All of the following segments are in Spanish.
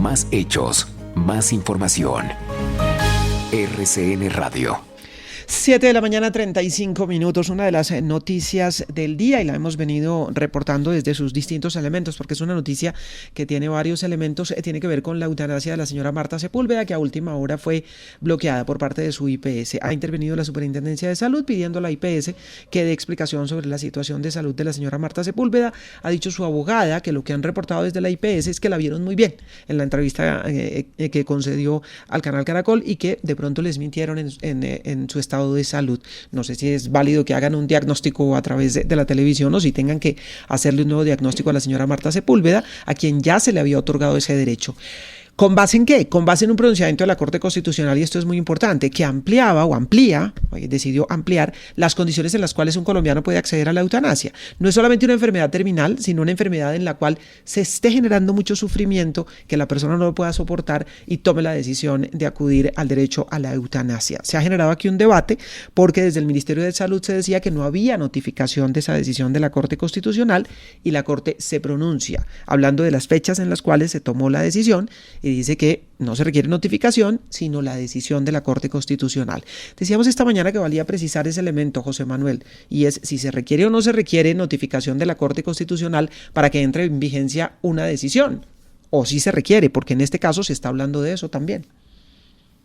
más hechos, más información. RCN Radio. 7 de la mañana, 35 minutos. Una de las noticias del día, y la hemos venido reportando desde sus distintos elementos, porque es una noticia que tiene varios elementos. Tiene que ver con la eutanasia de la señora Marta Sepúlveda, que a última hora fue bloqueada por parte de su IPS. Ha intervenido la Superintendencia de Salud pidiendo a la IPS que dé explicación sobre la situación de salud de la señora Marta Sepúlveda. Ha dicho su abogada que lo que han reportado desde la IPS es que la vieron muy bien en la entrevista que concedió al canal Caracol, y que de pronto les mintieron en su estado de salud. No sé si es válido que hagan un diagnóstico a través de la televisión, o si tengan que hacerle un nuevo diagnóstico a la señora Marta Sepúlveda, a quien ya se le había otorgado ese derecho. ¿Con base en qué? Con base en un pronunciamiento de la Corte Constitucional, y esto es muy importante, que decidió ampliar las condiciones en las cuales un colombiano puede acceder a la eutanasia. No es solamente una enfermedad terminal, sino una enfermedad en la cual se esté generando mucho sufrimiento, que la persona no lo pueda soportar y tome la decisión de acudir al derecho a la eutanasia. Se ha generado aquí un debate porque desde el Ministerio de Salud se decía que no había notificación de esa decisión de la Corte Constitucional, y la Corte se pronuncia hablando de las fechas en las cuales se tomó la decisión, y dice que no se requiere notificación, sino la decisión de la Corte Constitucional. Decíamos esta mañana que valía precisar ese elemento, José Manuel, y es si se requiere o no se requiere notificación de la Corte Constitucional para que entre en vigencia una decisión, o si se requiere, porque en este caso se está hablando de eso también.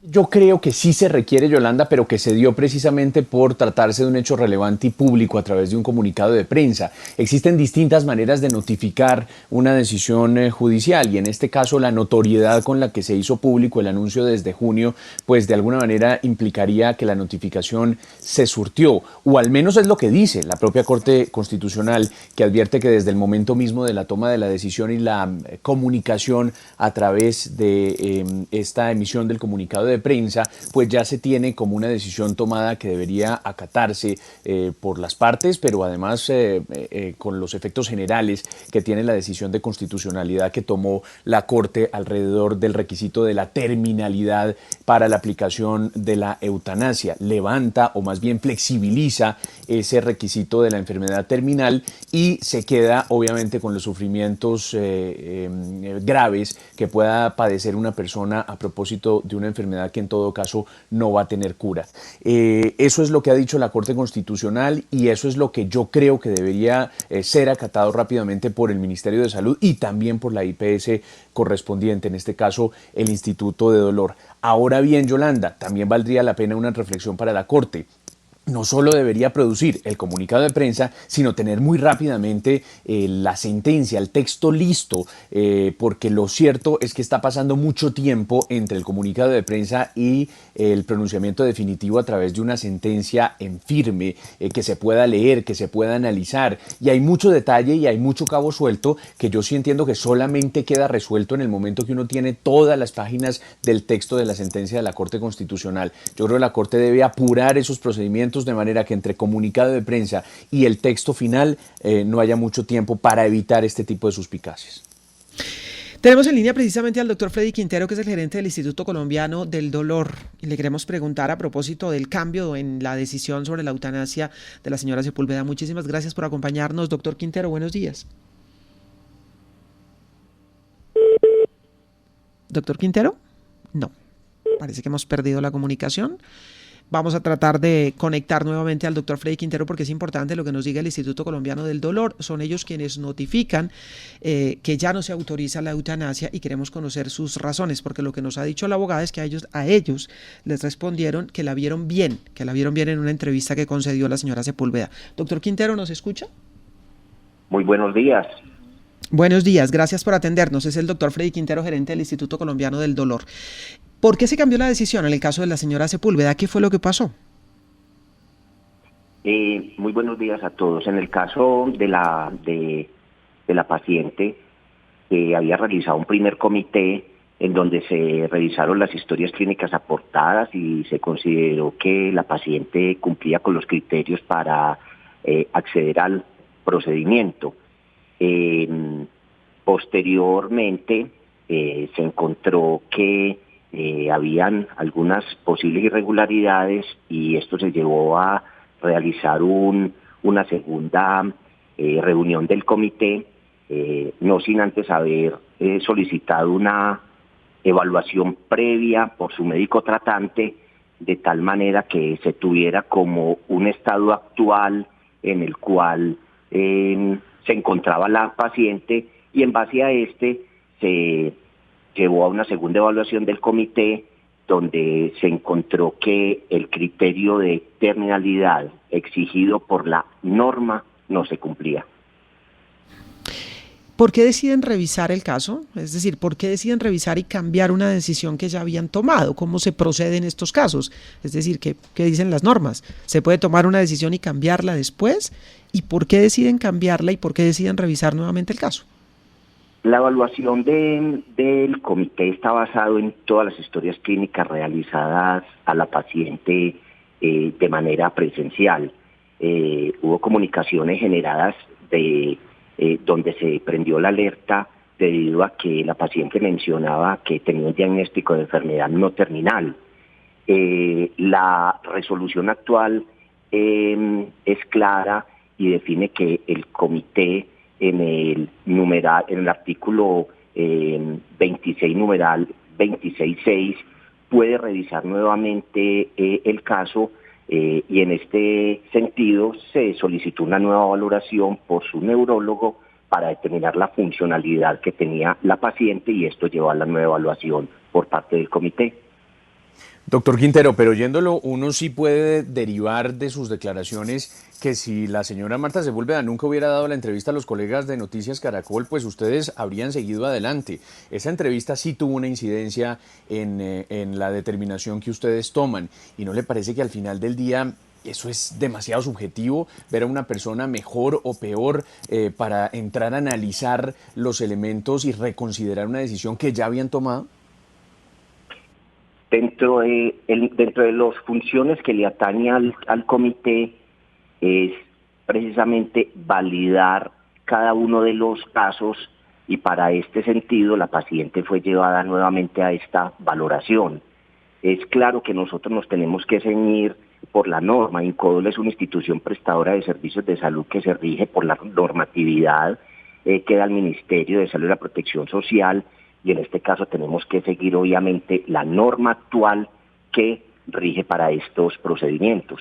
Yo creo que sí se requiere, Yolanda, pero que se dio precisamente por tratarse de un hecho relevante y público a través de un comunicado de prensa. Existen distintas maneras de notificar una decisión judicial, y en este caso la notoriedad con la que se hizo público el anuncio desde junio, pues de alguna manera implicaría que la notificación se surtió, o al menos es lo que dice la propia Corte Constitucional, que advierte que desde el momento mismo de la toma de la decisión y la comunicación a través de esta emisión del comunicado de prensa, pues ya se tiene como una decisión tomada que debería acatarse por las partes, pero además con los efectos generales que tiene la decisión de constitucionalidad que tomó la Corte alrededor del requisito de la terminalidad para la aplicación de la eutanasia. Levanta, o más bien flexibiliza, ese requisito de la enfermedad terminal, y se queda obviamente con los sufrimientos graves que pueda padecer una persona a propósito de una enfermedad que en todo caso no va a tener cura. Eso es lo que ha dicho la Corte Constitucional, y eso es lo que yo creo que debería ser acatado rápidamente por el Ministerio de Salud y también por la IPS correspondiente, en este caso el Instituto de Dolor. Ahora bien, Yolanda, también valdría la pena una reflexión para la Corte. No solo debería producir el comunicado de prensa, sino tener muy rápidamente la sentencia, el texto listo, porque lo cierto es que está pasando mucho tiempo entre el comunicado de prensa y el pronunciamiento definitivo a través de una sentencia en firme, que se pueda leer, que se pueda analizar, y hay mucho detalle y hay mucho cabo suelto que yo sí entiendo que solamente queda resuelto en el momento que uno tiene todas las páginas del texto de la sentencia de la Corte Constitucional. Yo creo que la Corte debe apurar esos procedimientos de manera que entre comunicado de prensa y el texto final no haya mucho tiempo para evitar este tipo de suspicacias. Tenemos en línea precisamente al doctor Freddy Quintero, que es el gerente del Instituto Colombiano del Dolor, y le queremos preguntar a propósito del cambio en la decisión sobre la eutanasia de la señora Sepúlveda. Muchísimas gracias por acompañarnos, doctor Quintero. Buenos días. ¿Doctor Quintero? No, parece que hemos perdido la comunicación. Vamos a tratar de conectar nuevamente al doctor Freddy Quintero, porque es importante lo que nos diga el Instituto Colombiano del Dolor. Son ellos quienes notifican que ya no se autoriza la eutanasia, y queremos conocer sus razones, porque lo que nos ha dicho la abogada es que a ellos les respondieron que la vieron bien en una entrevista que concedió la señora Sepúlveda. Doctor Quintero, ¿nos escucha? Muy buenos días. Buenos días, gracias por atendernos. Es el doctor Freddy Quintero, gerente del Instituto Colombiano del Dolor. ¿Por qué se cambió la decisión en el caso de la señora Sepúlveda? ¿Qué fue lo que pasó? Muy buenos días a todos. En el caso de la paciente, había realizado un primer comité en donde se revisaron las historias clínicas aportadas y se consideró que la paciente cumplía con los criterios para acceder al procedimiento. Posteriormente se encontró que habían algunas posibles irregularidades, y esto se llevó a realizar una segunda reunión del comité, no sin antes haber solicitado una evaluación previa por su médico tratante, de tal manera que se tuviera como un estado actual en el cual se encontraba la paciente, y en base a se llevó a una segunda evaluación del comité, donde se encontró que el criterio de terminalidad exigido por la norma no se cumplía. ¿Por qué deciden revisar el caso? Es decir, ¿por qué deciden revisar y cambiar una decisión que ya habían tomado? ¿Cómo se procede en estos casos? Es decir, ¿qué dicen las normas? ¿Se puede tomar una decisión y cambiarla después? ¿Y por qué deciden cambiarla y por qué deciden revisar nuevamente el caso? La evaluación del comité está basado en todas las historias clínicas realizadas a la paciente de manera presencial. Hubo comunicaciones generadas donde se prendió la alerta debido a que la paciente mencionaba que tenía un diagnóstico de enfermedad no terminal. La resolución actual es clara y define que el comité en el artículo 26 numeral 26.6 puede revisar nuevamente el caso, y en este sentido se solicitó una nueva valoración por su neurólogo para determinar la funcionalidad que tenía la paciente, y esto llevó a la nueva evaluación por parte del comité. Doctor Quintero, pero oyéndolo, uno sí puede derivar de sus declaraciones que si la señora Marta Sepúlveda nunca hubiera dado la entrevista a los colegas de Noticias Caracol, pues ustedes habrían seguido adelante. Esa entrevista sí tuvo una incidencia en la determinación que ustedes toman. ¿Y no le parece que al final del día eso es demasiado subjetivo, ver a una persona mejor o peor para entrar a analizar los elementos y reconsiderar una decisión que ya habían tomado? Dentro de las funciones que le atañe al comité es precisamente validar cada uno de los casos, y para este sentido la paciente fue llevada nuevamente a esta valoración. Es claro que nosotros nos tenemos que ceñir por la norma. INCODOL es una institución prestadora de servicios de salud que se rige por la normatividad que da el Ministerio de Salud y la Protección Social, y en este caso tenemos que seguir obviamente la norma actual que rige para estos procedimientos.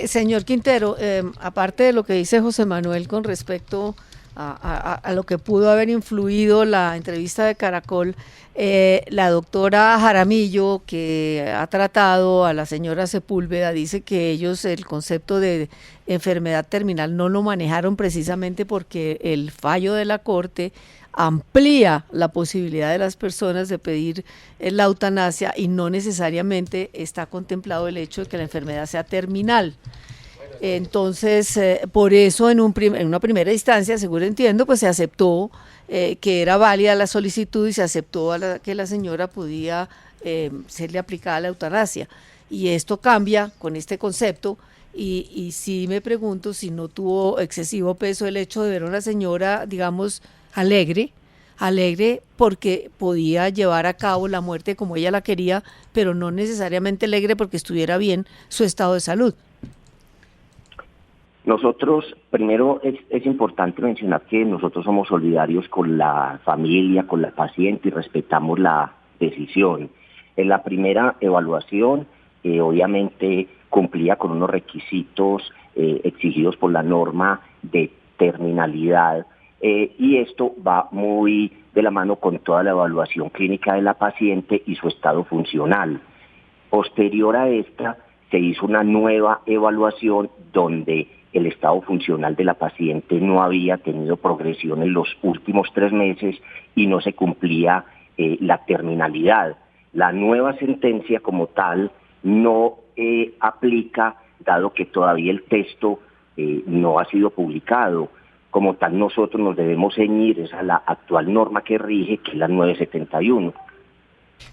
Señor Quintero, aparte de lo que dice José Manuel con respecto a lo que pudo haber influido la entrevista de Caracol, la doctora Jaramillo, que ha tratado a la señora Sepúlveda, dice que ellos el concepto de enfermedad terminal no lo manejaron precisamente porque el fallo de la Corte amplía la posibilidad de las personas de pedir la eutanasia y no necesariamente está contemplado el hecho de que la enfermedad sea terminal. Entonces, por eso en una primera instancia, seguro entiendo, pues se aceptó que era válida la solicitud y se aceptó que la señora podía serle aplicada la eutanasia. Y esto cambia con este concepto. Y sí me pregunto si no tuvo excesivo peso el hecho de ver a una señora, digamos, alegre porque podía llevar a cabo la muerte como ella la quería, pero no necesariamente alegre porque estuviera bien su estado de salud. Nosotros, primero es importante mencionar que nosotros somos solidarios con la familia, con la paciente, y respetamos la decisión. En la primera evaluación, obviamente cumplía con unos requisitos exigidos por la norma de terminalidad, y esto va muy de la mano con toda la evaluación clínica de la paciente y su estado funcional. Posterior a esta, se hizo una nueva evaluación donde el estado funcional de la paciente no había tenido progresión en los últimos 3 meses y no se cumplía la terminalidad. La nueva sentencia como tal no aplica, dado que todavía el texto no ha sido publicado. Como tal, nosotros nos debemos ceñir a la actual norma que rige, que es la 971.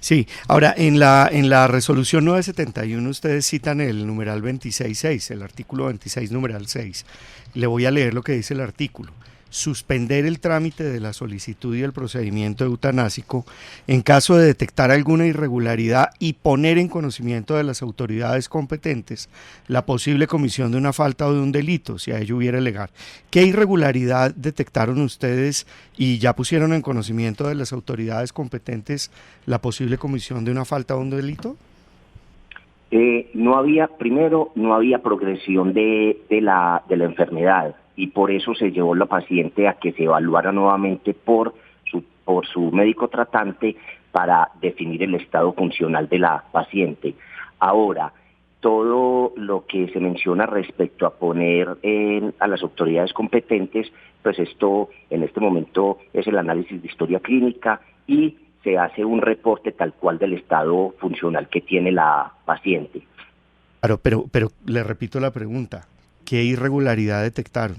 Sí, ahora en la resolución 971 ustedes citan el numeral 26.6, el artículo 26 numeral 6. Le voy a leer lo que dice el artículo. suspender el trámite de la solicitud y el procedimiento eutanásico en caso de detectar alguna irregularidad y poner en conocimiento de las autoridades competentes la posible comisión de una falta o de un delito, si a ello hubiera legar. ¿Qué irregularidad detectaron ustedes y ya pusieron en conocimiento de las autoridades competentes la posible comisión de una falta o un delito? No había progresión de la enfermedad, y por eso se llevó la paciente a que se evaluara nuevamente por su médico tratante para definir el estado funcional de la paciente. Ahora, todo lo que se menciona respecto a poner a las autoridades competentes, pues esto en este momento es el análisis de historia clínica y se hace un reporte tal cual del estado funcional que tiene la paciente. Claro, pero le repito la pregunta, ¿qué irregularidad detectaron?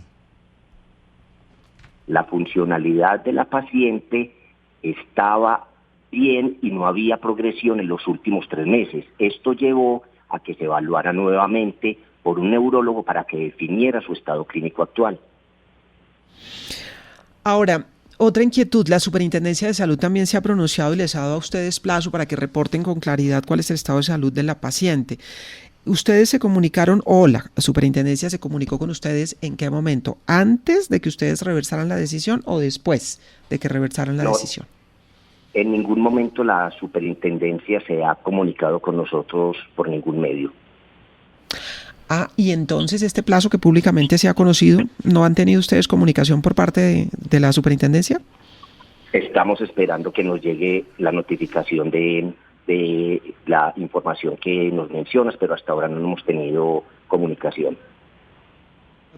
La funcionalidad de la paciente estaba bien y no había progresión en los últimos 3 meses. Esto llevó a que se evaluara nuevamente por un neurólogo para que definiera su estado clínico actual. Ahora, otra inquietud, la Superintendencia de Salud también se ha pronunciado y les ha dado a ustedes plazo para que reporten con claridad cuál es el estado de salud de la paciente. ¿Ustedes se comunicaron o la Superintendencia se comunicó con ustedes en qué momento? ¿Antes de que ustedes reversaran la decisión o después de que reversaran la decisión? En ningún momento la Superintendencia se ha comunicado con nosotros por ningún medio. Y entonces este plazo que públicamente se ha conocido, ¿no han tenido ustedes comunicación por parte de la Superintendencia? Estamos esperando que nos llegue la notificación de la información que nos mencionas, pero hasta ahora no hemos tenido comunicación.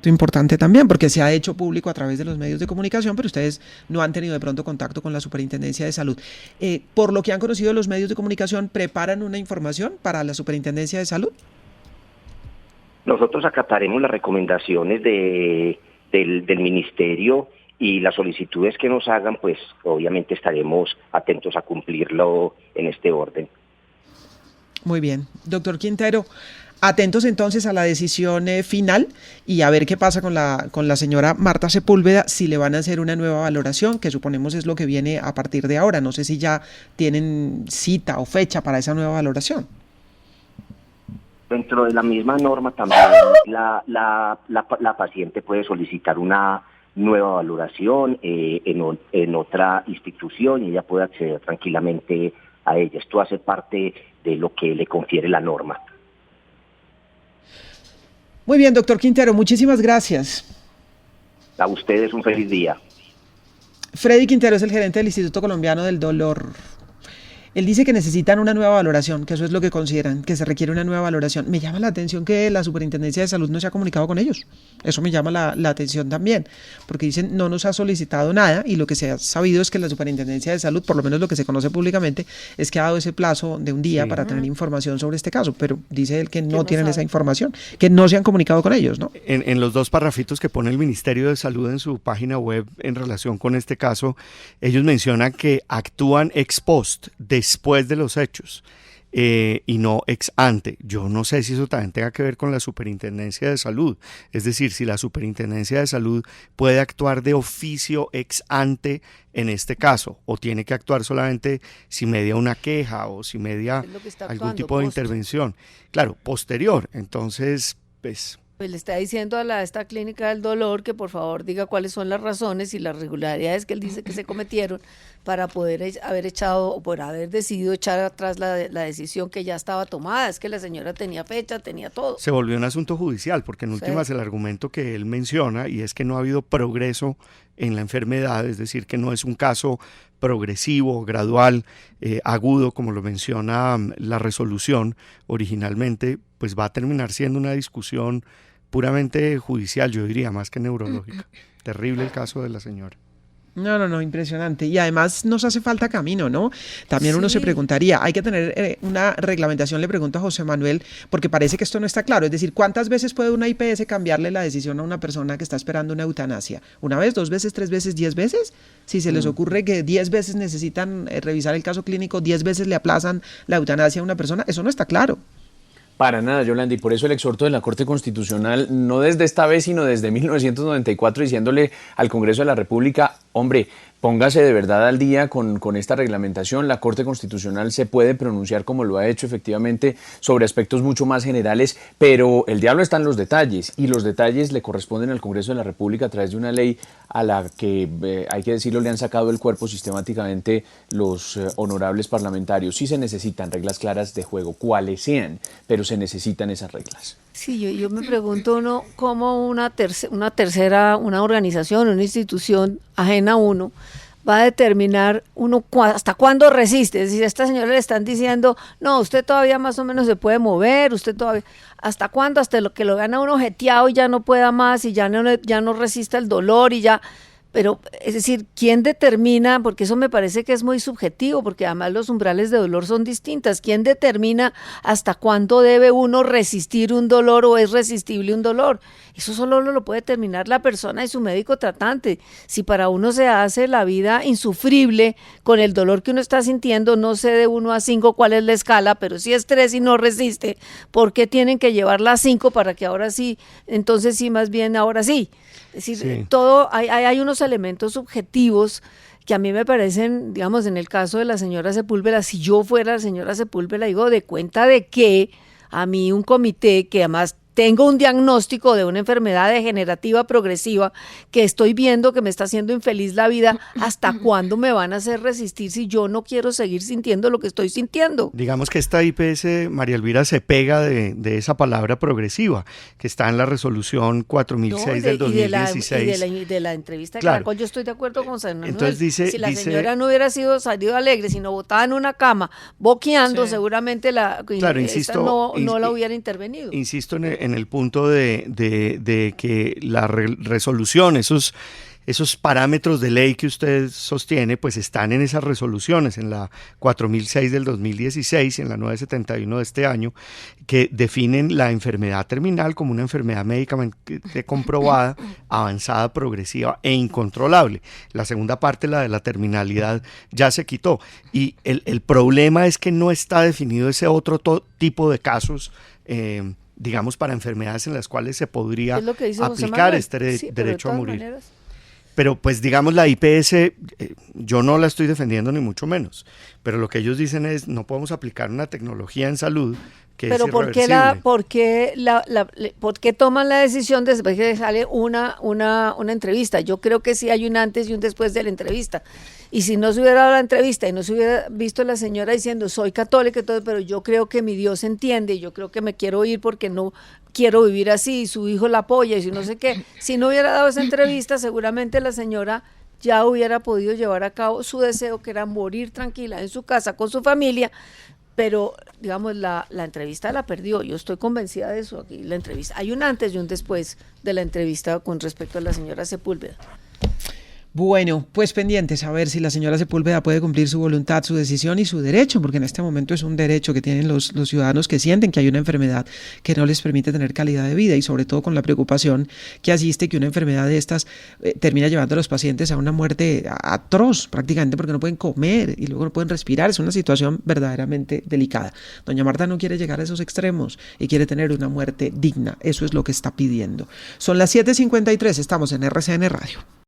Importante también, porque se ha hecho público a través de los medios de comunicación, pero ustedes no han tenido de pronto contacto con la Superintendencia de Salud. Por lo que han conocido los medios de comunicación, ¿preparan una información para la Superintendencia de Salud? Nosotros acataremos las recomendaciones del Ministerio y las solicitudes que nos hagan, pues obviamente estaremos atentos a cumplirlo en este orden. Muy bien. Doctor Quintero, atentos entonces a la decisión final y a ver qué pasa con la señora Marta Sepúlveda, si le van a hacer una nueva valoración, que suponemos es lo que viene a partir de ahora. No sé si ya tienen cita o fecha para esa nueva valoración. Dentro de la misma norma también la paciente puede solicitar una nueva valoración en otra institución y ella puede acceder tranquilamente a ella. Esto hace parte de lo que le confiere la norma. Muy bien, doctor Quintero, muchísimas gracias. A ustedes un feliz día. Freddy Quintero es el gerente del Instituto Colombiano del Dolor. Él dice que necesitan una nueva valoración, que eso es lo que consideran, que se requiere una nueva valoración. Me llama la atención que la Superintendencia de Salud no se ha comunicado con ellos. Eso me llama la atención también, porque dicen no nos ha solicitado nada y lo que se ha sabido es que la Superintendencia de Salud, por lo menos lo que se conoce públicamente, es que ha dado ese plazo de un día para tener información sobre este caso, pero dice él que no tienen esa información, que no se han comunicado con ellos, ¿no? En los 2 parrafitos que pone el Ministerio de Salud en su página web en relación con este caso, ellos mencionan que actúan ex post, después de los hechos y no ex ante. Yo no sé si eso también tenga que ver con la Superintendencia de Salud, es decir, si la Superintendencia de Salud puede actuar de oficio ex ante en este caso, o tiene que actuar solamente si media una queja o si media algún tipo de intervención. Claro, posterior. Entonces, pues le está diciendo a esta clínica del dolor que por favor diga cuáles son las razones y las irregularidades que él dice que se cometieron para poder haber echado o por haber decidido echar atrás la decisión que ya estaba tomada. Es que la señora tenía fecha, tenía todo. Se volvió un asunto judicial porque en últimas el argumento que él menciona y es que no ha habido progreso en la enfermedad, es decir, que no es un caso progresivo, gradual, agudo, como lo menciona la resolución originalmente, pues va a terminar siendo una discusión puramente judicial, yo diría, más que neurológica. Terrible el caso de la señora. No, impresionante. Y además nos hace falta camino, ¿no? También uno se preguntaría, hay que tener una reglamentación, le pregunto a José Manuel, porque parece que esto no está claro. Es decir, ¿cuántas veces puede una IPS cambiarle la decisión a una persona que está esperando una eutanasia? ¿1 vez, 2 veces, 3 veces, 10 veces? Si se les ocurre que 10 veces necesitan revisar el caso clínico, 10 veces le aplazan la eutanasia a una persona, eso no está claro. Para nada, Yolanda, y por eso el exhorto de la Corte Constitucional, no desde esta vez, sino desde 1994, diciéndole al Congreso de la República, hombre, póngase de verdad al día con esta reglamentación. La Corte Constitucional se puede pronunciar, como lo ha hecho efectivamente, sobre aspectos mucho más generales, pero el diablo está en los detalles, y los detalles le corresponden al Congreso de la República a través de una ley a la que, hay que decirlo, le han sacado el cuerpo sistemáticamente los honorables parlamentarios. Sí se necesitan reglas claras de juego, cuales sean, pero se necesitan esas reglas. Sí, yo me pregunto uno cómo una tercera, una organización, una institución ajena a uno va a determinar uno hasta cuándo resiste. Es decir, a esta señora le están diciendo, no, usted todavía más o menos se puede mover, usted todavía, ¿hasta cuándo? Hasta lo que lo gana uno jeteado y ya no pueda más y ya no resista el dolor y ya. Pero, es decir, ¿quién determina? Porque eso me parece que es muy subjetivo, porque además los umbrales de dolor son distintas. ¿Quién determina hasta cuándo debe uno resistir un dolor o es resistible un dolor? Eso solo lo puede determinar la persona y su médico tratante. Si para uno se hace la vida insufrible con el dolor que uno está sintiendo, no sé de 1 a 5 cuál es la escala, pero si es 3 y no resiste, ¿por qué tienen que llevarla a 5 para que ahora sí, entonces sí, más bien ahora sí? Es decir, sí. Hay unos elementos subjetivos que a mí me parecen, digamos, en el caso de la señora Sepúlveda, si yo fuera la señora Sepúlveda, digo, de cuenta de que a mí un comité que además tengo un diagnóstico de una enfermedad degenerativa progresiva que estoy viendo que me está haciendo infeliz la vida, ¿hasta cuándo me van a hacer resistir si yo no quiero seguir sintiendo lo que estoy sintiendo? Digamos que esta IPS, María Elvira, se pega de esa palabra progresiva, que está en la resolución 4006 del 2016. Y de la entrevista de claro. Caracol, yo estoy de acuerdo con San Manuel. Entonces dice, si la señora no hubiera salido alegre, sino botada en una cama, boqueando, sí, seguramente claro, insisto, no la hubiera intervenido. Insisto en el punto de que la resolución, esos parámetros de ley que usted sostiene, pues están en esas resoluciones, en la 4006 del 2016 y en la 971 de este año, que definen la enfermedad terminal como una enfermedad médicamente comprobada, avanzada, progresiva e incontrolable. La segunda parte, la de la terminalidad, ya se quitó. Y el problema es que no está definido ese otro tipo de casos, digamos, para enfermedades en las cuales se podría aplicar este derecho a morir. Maneras. Pero pues digamos la IPS, yo no la estoy defendiendo ni mucho menos, pero lo que ellos dicen es no podemos aplicar una tecnología en salud que es irreversible. ¿Por qué toman la decisión después que sale una entrevista? Yo creo que sí hay un antes y un después de la entrevista. Y si no se hubiera dado la entrevista y no se hubiera visto la señora diciendo soy católica y todo, pero yo creo que mi Dios entiende, yo creo que me quiero ir porque no quiero vivir así, y su hijo la apoya y si no sé qué. Si no hubiera dado esa entrevista, seguramente la señora ya hubiera podido llevar a cabo su deseo, que era morir tranquila en su casa con su familia, pero digamos la entrevista la perdió. Yo estoy convencida de eso. Aquí la entrevista, hay un antes y un después de la entrevista con respecto a la señora Sepúlveda. Bueno, pues pendientes a ver si la señora Sepúlveda puede cumplir su voluntad, su decisión y su derecho, porque en este momento es un derecho que tienen los ciudadanos que sienten que hay una enfermedad que no les permite tener calidad de vida, y sobre todo con la preocupación que asiste que una enfermedad de estas termina llevando a los pacientes a una muerte atroz prácticamente, porque no pueden comer y luego no pueden respirar. Es una situación verdaderamente delicada. Doña Marta no quiere llegar a esos extremos y quiere tener una muerte digna. Eso es lo que está pidiendo. Son las 7:53, estamos en RCN Radio.